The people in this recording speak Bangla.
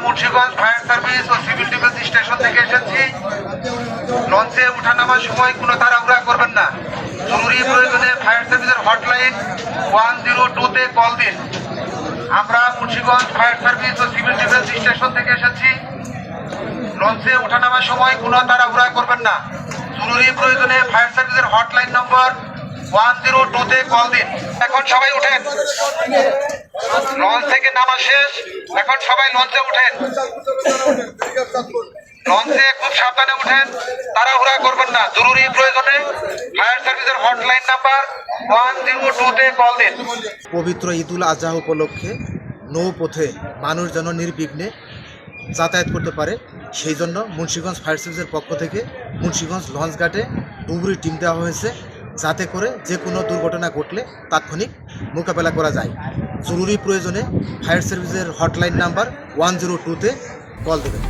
মুন্সিগঞ্জ ফায়ার সার্ভিস ও সিভিল ডিফেন্স স্টেশন থেকে এসেছি। লঞ্চে ওঠানামার সময় কোনো তাড়াহুড়া করবেন না। জরুরি প্রয়োজনে ফায়ার সার্ভিসের হটলাইন 102-তে কল দিন। আমরা মুন্সিগঞ্জ ফায়ার সার্ভিস ও সিভিল ডিফেন্স স্টেশন থেকে এসেছি। লঞ্চে ওঠানামার সময় কোনো তাড়াহুড়া করবেন না। জরুরি প্রয়োজনে ফায়ার সার্ভিসের হটলাইন নম্বর 102-তে কল দিন। এখন সবাই উঠেন, লঞ্চ থেকে নামা শেষ। এখন সবাই লঞ্চে উঠেন, লঞ্চে খুব সাবধানে উঠেন, তাড়াহুড়া করবেন না। জরুরি প্রয়োজনে ফায়ার সার্ভিসের হটলাইন নাম্বার 102-তে কল দিন। পবিত্র ঈদুল আজহা উপলক্ষে নৌপথে মানুষ যেন নির্বিঘ্নে যাতায়াত করতে পারে, সেই জন্য মুন্সিগঞ্জ ফায়ার সার্ভিসের পক্ষ থেকে মুন্সিগঞ্জ লঞ্চ ঘাটে ডুবুরি টিম দেওয়া হয়েছে, যাতে করে যে কোনো দুর্ঘটনা ঘটলে তাৎক্ষণিক মোকাবেলা করা যায়। জরুরি প্রয়োজনে ফায়ার সার্ভিসের হটলাইন নাম্বার 102-তে কল দেবেন।